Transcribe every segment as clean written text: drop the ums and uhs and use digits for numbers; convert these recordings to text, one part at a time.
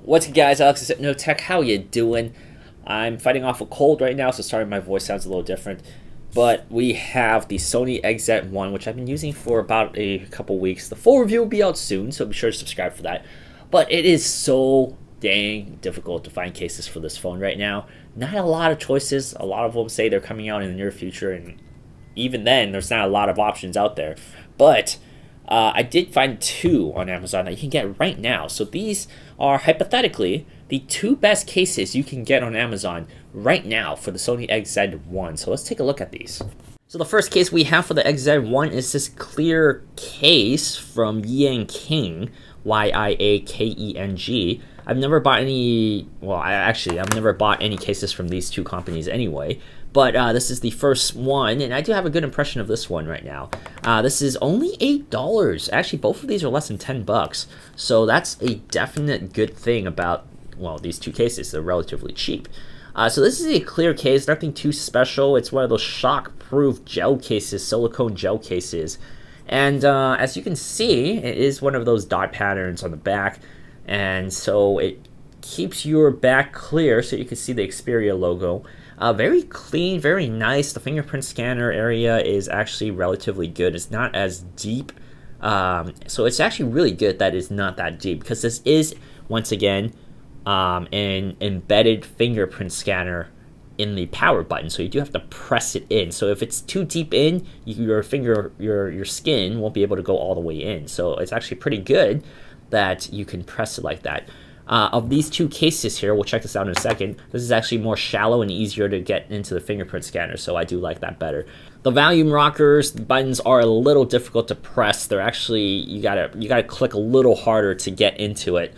What's good, guys? Alex at No Tech. How you doing? I'm fighting off a cold right now, so sorry my voice sounds a little different. But we have the Sony XZ1, which I've been using for about a couple weeks. The full review will be out soon, so be sure to subscribe for that. But it is so dang difficult to find cases for this phone right now. Not a lot of choices. A lot of them say they're coming out in the near future, and even then, there's not a lot of options out there. But I did find two on Amazon that you can get right now. So these are hypothetically the two best cases you can get on Amazon right now for the Sony XZ1. So let's take a look at these. So the first case we have for the XZ1 is this clear case from Yangking, Yiakeng. I've never bought any, I've never bought any cases from these two companies anyway. But this is the first one, and I do have a good impression of this one right now. This is only $8. Actually, both of these are less than $10. So that's a definite good thing about, well, these two cases. They're relatively cheap. So this is a clear case, nothing too special. It's one of those shock-proof gel cases, silicone gel cases. And as you can see, it is one of those dot patterns on the back. And so it keeps your back clear so you can see the Xperia logo. Very clean, very nice. The fingerprint scanner area is actually relatively good. It's not as deep. So it's actually really good that it's not that deep, because this is, once again, an embedded fingerprint scanner in the power button. So you do have to press it in. So if it's too deep in, your skin won't be able to go all the way in. So it's actually pretty good that you can press it like that. Of these two cases here, we'll check this out in a second, this is actually more shallow and easier to get into the fingerprint scanner, so I do like that better. The volume rockers, the buttons are a little difficult to press. They're actually, you gotta click a little harder to get into it.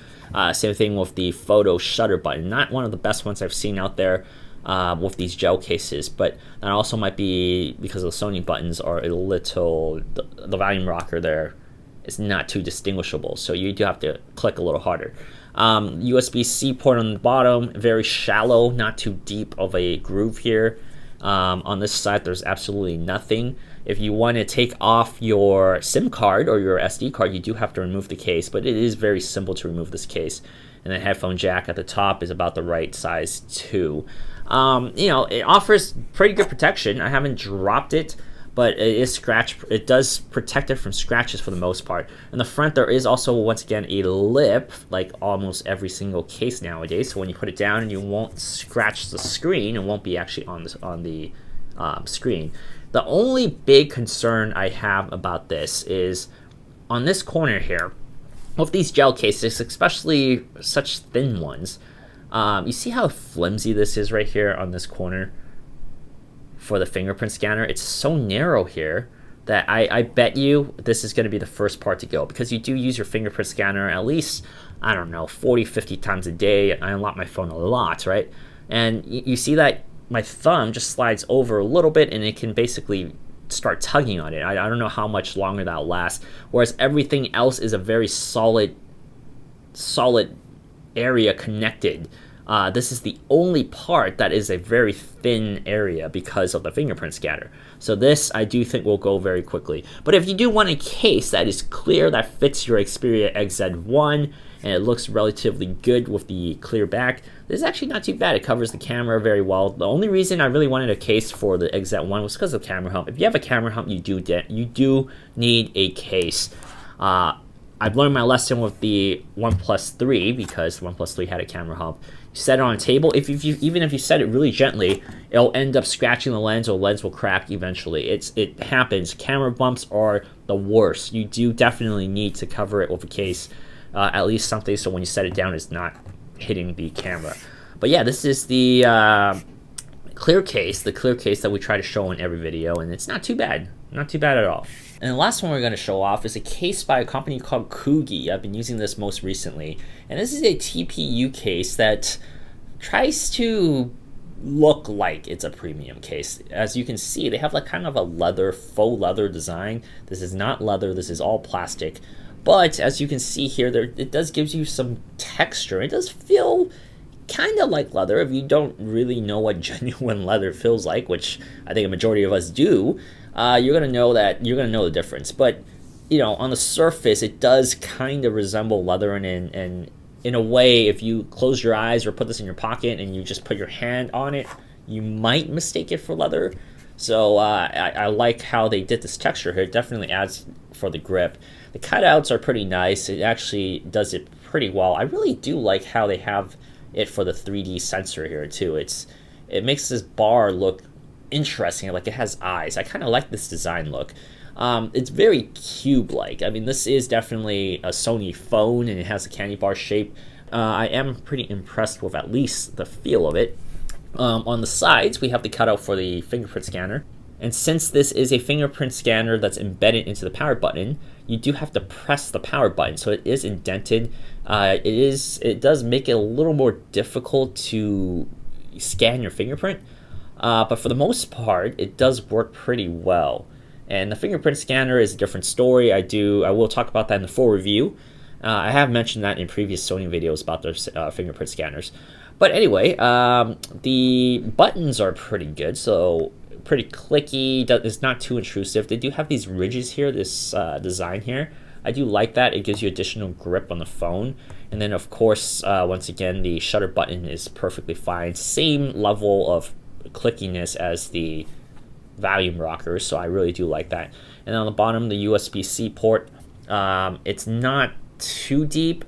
Same thing with the photo shutter button. Not one of the best ones I've seen out there with these gel cases, but that also might be because the Sony buttons are a little, the volume rocker there is not too distinguishable, so you do have to click a little harder. USB-C port on the bottom, very shallow, not too deep of a groove here. On this side, there's absolutely nothing. If you want to take off your SIM card or your SD card, you do have to remove the case, but it is very simple to remove this case. And the headphone jack at the top is about the right size too. It offers pretty good protection. I haven't dropped it, but it does protect it from scratches for the most part. In the front, there is also, once again, a lip, like almost every single case nowadays. So when you put it down, you won't scratch the screen. It won't be actually on the screen. The only big concern I have about this is on this corner here, with these gel cases, especially such thin ones, you see how flimsy this is right here on this corner? For the fingerprint scanner, it's so narrow here that I bet you this is going to be the first part to go, because you do use your fingerprint scanner at least, I don't know, 40-50 times a day. I unlock my phone a lot, right? And you see that my thumb just slides over a little bit and it can basically start tugging on it. I don't know how much longer that'll last, whereas everything else is a very solid area connected. This is the only part that is a very thin area because of the fingerprint scanner. So this, I do think, will go very quickly. But if you do want a case that is clear, that fits your Xperia XZ1, and it looks relatively good with the clear back, this is actually not too bad. It covers the camera very well. The only reason I really wanted a case for the XZ1 was because of the camera hump. If you have a camera hump, you do need a case. I've learned my lesson with the OnePlus 3, because the OnePlus 3 had a camera hump. You set it on a table. Even if you set it really gently, it'll end up scratching the lens, or the lens will crack eventually. It happens. Camera bumps are the worst. You do definitely need to cover it with a case, at least something so when you set it down, it's not hitting the camera. But yeah, this is the clear case that we try to show in every video, and it's not too bad. Not too bad at all. And the last one we're going to show off is a case by a company called Kogi. I've been using this most recently. And this is a TPU case that tries to look like it's a premium case. As you can see, they have like kind of a faux leather design. This is not leather, this is all plastic. But as you can see here, it does give you some texture. It does feel kind of like leather if you don't really know what genuine leather feels like, which I think a majority of us do. You're gonna know the difference. But on the surface, it does kind of resemble leather, and in a way, if you close your eyes or put this in your pocket and you just put your hand on it, you might mistake it for leather. So I like how they did this texture here. It definitely adds for the grip. The cutouts are pretty nice. It actually does it pretty well. I really do like how they have it for the 3D sensor here too. It makes this bar look interesting, like it has eyes. I kind of like this design look. It's very cube-like. I mean, this is definitely a Sony phone, and it has a candy bar shape. I am pretty impressed with at least the feel of it. On the sides, we have the cutout for the fingerprint scanner. And since this is a fingerprint scanner that's embedded into the power button, you do have to press the power button, so it is indented. It does make it a little more difficult to scan your fingerprint, but for the most part, it does work pretty well. And the fingerprint scanner is a different story. I will talk about that in the full review. I have mentioned that in previous Sony videos about their fingerprint scanners. But anyway, the buttons are pretty good, so pretty clicky. It's not too intrusive. They do have these ridges here, this design here. I do like that. It gives you additional grip on the phone. And then, of course, once again, the shutter button is perfectly fine. Same level of clickiness as the volume rockers, so I really do like that. And on the bottom, the USB-C port. It's not too deep,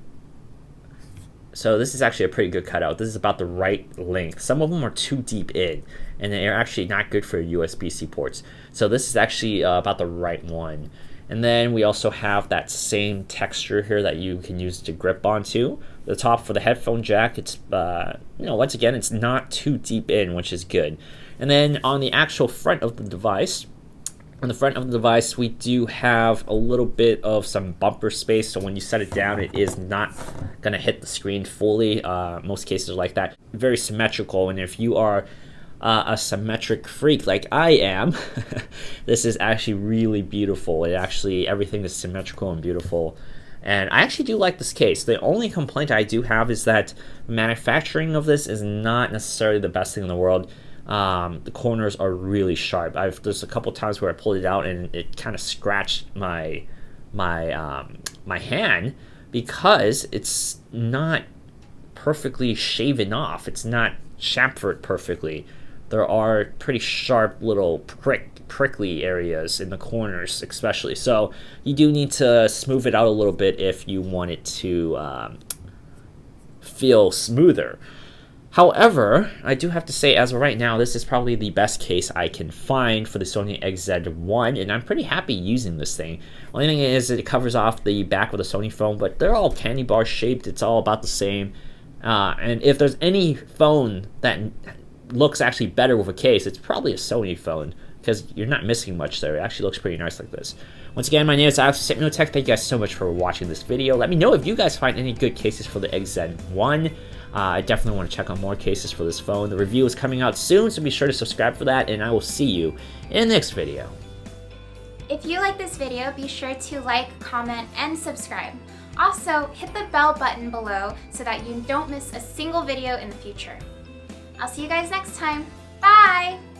so this is actually a pretty good cutout. This is about the right length. Some of them are too deep in, and they're actually not good for USB-C ports. So this is actually about the right one. And then we also have that same texture here that you can use to grip onto. The top for the headphone jack, it's once again, it's not too deep in, which is good. And then on the actual front of the device, we do have a little bit of some bumper space, so when you set it down, it is not going to hit the screen fully. Most cases are like that. Very symmetrical, and if you are a symmetric freak like I am, this is actually really beautiful. Everything is symmetrical and beautiful. And I actually do like this case. The only complaint I do have is that manufacturing of this is not necessarily the best thing in the world. The corners are really sharp. There's a couple times where I pulled it out and it kind of scratched my hand because it's not perfectly shaven off. It's not chamfered perfectly. There are pretty sharp little prickly areas in the corners especially. So you do need to smooth it out a little bit if you want it to feel smoother. However, I do have to say, as of right now, this is probably the best case I can find for the Sony XZ1, and I'm pretty happy using this thing. Only thing is it covers off the back of the Sony phone, but they're all candy bar shaped. It's all about the same. And if there's any phone that looks actually better with a case, it's probably a Sony phone, because you're not missing much there. It actually looks pretty nice like this. Once again, my name is Alex from Tech. Thank you guys so much for watching this video. Let me know if you guys find any good cases for the XZ1. I definitely want to check out more cases for this phone. The review is coming out soon, so be sure to subscribe for that, and I will see you in the next video. If you like this video, be sure to like, comment, and subscribe. Also, hit the bell button below so that you don't miss a single video in the future. I'll see you guys next time. Bye!